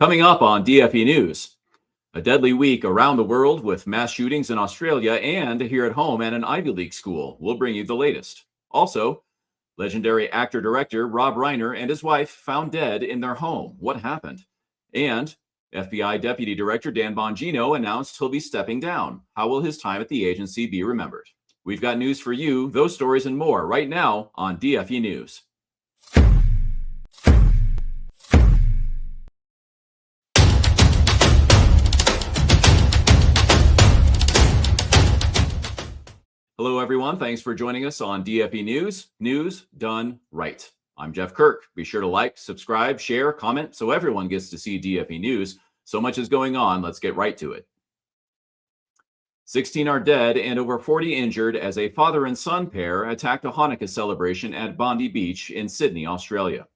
Coming up on DFE News, a deadly week around the world with mass shootings in Australia and here at home at an Ivy League school. We'll bring you the latest. Also, legendary actor-director Rob Reiner and his wife found dead in their home. What happened? And FBI Deputy Director Dan Bongino announced he'll be stepping down. How will his time at the agency be remembered? We've got news for you, those stories and more right now on DFE News. Hello, everyone. Thanks for joining us on DFE News. News done right. I'm Jeff Kirk. Be sure to like, subscribe, share, comment so everyone gets to see DFE News. So much is going on. Let's get right to it. 16 are dead and over 40 injured as a father and son pair attacked a Hanukkah celebration at Bondi Beach in Sydney, Australia.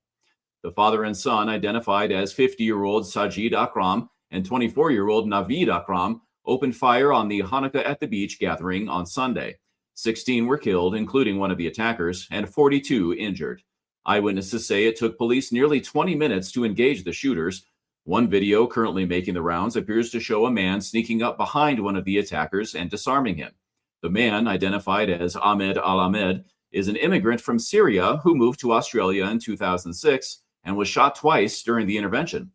The father and son, identified as 50-year-old Sajid Akram and 24-year-old Naveed Akram, opened fire on the Hanukkah at the beach gathering on Sunday. 16 were killed, including one of the attackers, and 42 injured. Eyewitnesses say it took police nearly 20 minutes to engage the shooters. One video currently making the rounds appears to show a man sneaking up behind one of the attackers and disarming him. The man, identified as Ahmed Al-Ahmed, is an immigrant from Syria who moved to Australia in 2006 and was shot twice during the intervention.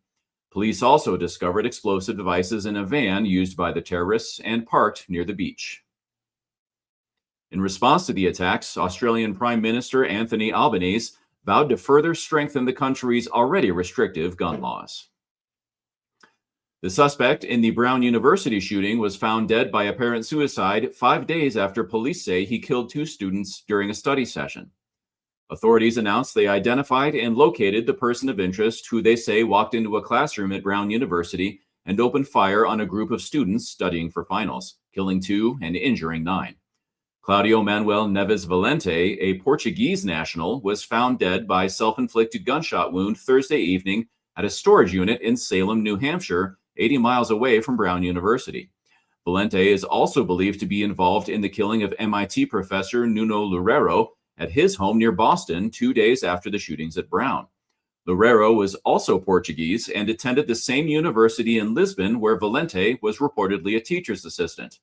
Police also discovered explosive devices in a van used by the terrorists and parked near the beach. In response to the attacks, Australian Prime Minister Anthony Albanese vowed to further strengthen the country's already restrictive gun laws. The suspect in the Brown University shooting was found dead by apparent suicide 5 days after police say he killed 2 students during a study session. Authorities announced they identified and located the person of interest who they say walked into a classroom at Brown University and opened fire on a group of students studying for finals, killing 2 and injuring 9. Claudio Manuel Neves Valente, a Portuguese national, was found dead by self-inflicted gunshot wound Thursday evening at a storage unit in Salem, New Hampshire, 80 miles away from Brown University. Valente is also believed to be involved in the killing of MIT professor Nuno Loureiro at his home near Boston 2 days after the shootings at Brown. Loureiro was also Portuguese and attended the same university in Lisbon where Valente was reportedly a teacher's assistant.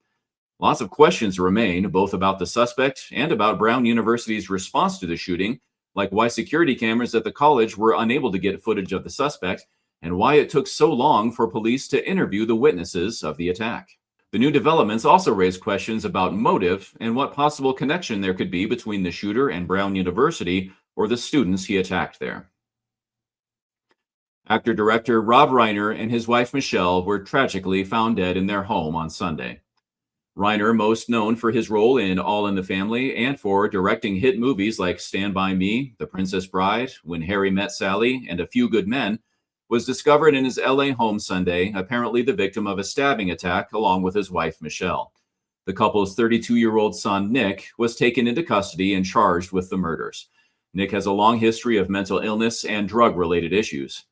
Lots of questions remain, both about the suspect and about Brown University's response to the shooting, like why security cameras at the college were unable to get footage of the suspect, and why it took so long for police to interview the witnesses of the attack. The new developments also raise questions about motive and what possible connection there could be between the shooter and Brown University or the students he attacked there. Actor-director Rob Reiner and his wife Michelle were tragically found dead in their home on Sunday. Reiner, most known for his role in All in the Family and for directing hit movies like Stand By Me, The Princess Bride, When Harry Met Sally, and A Few Good Men, was discovered in his LA home Sunday, apparently the victim of a stabbing attack along with his wife Michelle. The couple's 32-year-old son Nick was taken into custody and charged with the murders. Nick has a long history of mental illness and drug-related issues.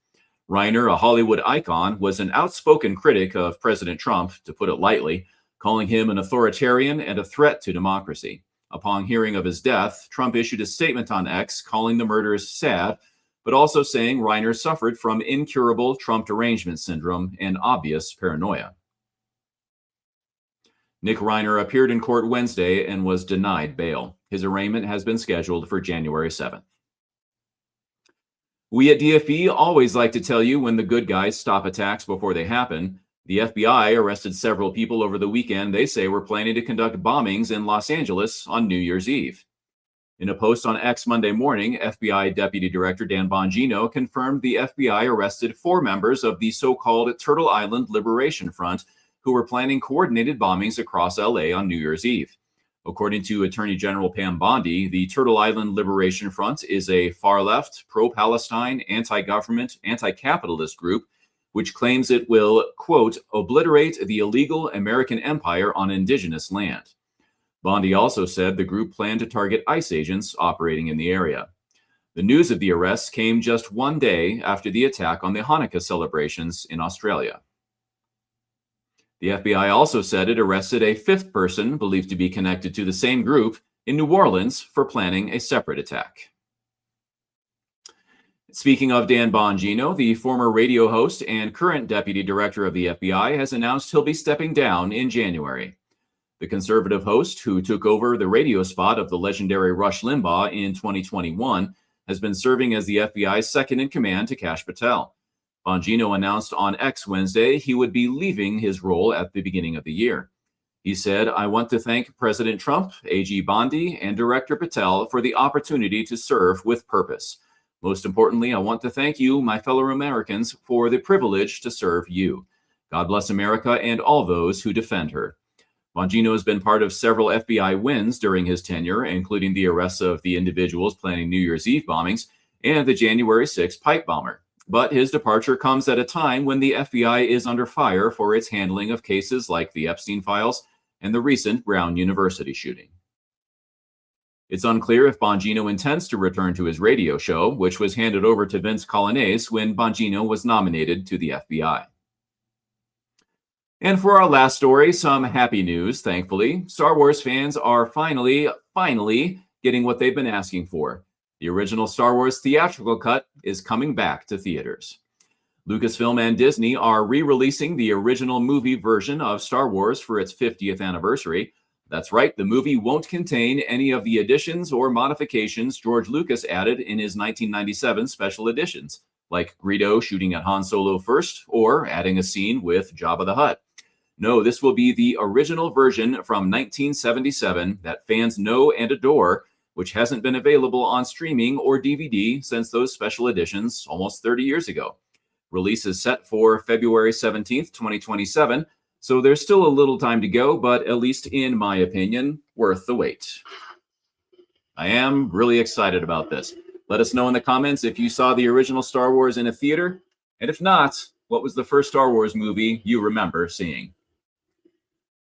Reiner, a Hollywood icon, was an outspoken critic of President Trump, to put it lightly, calling him an authoritarian and a threat to democracy. Upon hearing of his death, Trump issued a statement on X calling the murders sad, but also saying Reiner suffered from incurable Trump derangement syndrome and obvious paranoia. Nick Reiner appeared in court Wednesday and was denied bail. His arraignment has been scheduled for January 7th. We at DFE always like to tell you when the good guys stop attacks before they happen. The FBI arrested several people over the weekend they say were planning to conduct bombings in Los Angeles on New Year's Eve. In a post on X Monday morning, FBI Deputy Director Dan Bongino confirmed the FBI arrested 4 members of the so-called Turtle Island Liberation Front who were planning coordinated bombings across LA on New Year's Eve. According to Attorney General Pam Bondi, the Turtle Island Liberation Front is a far-left, pro-Palestine, anti-government, anti-capitalist group which claims it will, quote, obliterate the illegal American empire on indigenous land. Bondi also said the group planned to target ICE agents operating in the area. The news of the arrests came just 1 day after the attack on the Hanukkah celebrations in Australia. The FBI also said it arrested a 5th person believed to be connected to the same group in New Orleans for planning a separate attack. Speaking of Dan Bongino, the former radio host and current deputy director of the FBI has announced he'll be stepping down in January. The conservative host, who took over the radio spot of the legendary Rush Limbaugh in 2021, has been serving as the FBI's second in command to Kash Patel. Bongino announced on X Wednesday he would be leaving his role at the beginning of the year. He said, "I want to thank President Trump, AG Bondi, and Director Patel for the opportunity to serve with purpose. Most importantly, I want to thank you, my fellow Americans, for the privilege to serve you. God bless America and all those who defend her." Bongino has been part of several FBI wins during his tenure, including the arrests of the individuals planning New Year's Eve bombings and the January 6th pipe bomber. But his departure comes at a time when the FBI is under fire for its handling of cases like the Epstein files and the recent Brown University shooting. It's unclear if Bongino intends to return to his radio show, which was handed over to Vince Coglianese when Bongino was nominated to the FBI. And for our last story, some happy news, thankfully. Star Wars fans are finally getting what they've been asking for. The original Star Wars theatrical cut is coming back to theaters. Lucasfilm and Disney are re-releasing the original movie version of Star Wars for its 50th anniversary. That's right, the movie won't contain any of the additions or modifications George Lucas added in his 1997 special editions, like Greedo shooting at Han Solo first or adding a scene with Jabba the Hutt. No, this will be the original version from 1977 that fans know and adore, which hasn't been available on streaming or DVD since those special editions almost 30 years ago. Release is set for February 17th, 2027, so there's still a little time to go, but at least in my opinion, worth the wait. I am really excited about this. Let us know in the comments if you saw the original Star Wars in a theater, and if not, what was the first Star Wars movie you remember seeing?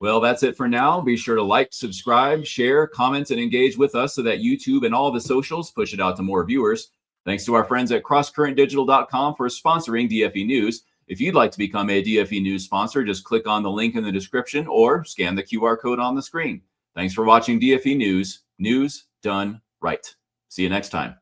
Well, that's it for now. Be sure to like, subscribe, share, comment, and engage with us so that YouTube and all the socials push it out to more viewers. Thanks to our friends at crosscurrentdigital.com for sponsoring DFE News. If you'd like to become a DFE News sponsor, just click on the link in the description or scan the QR code on the screen. Thanks for watching DFE News. News done right. See you next time.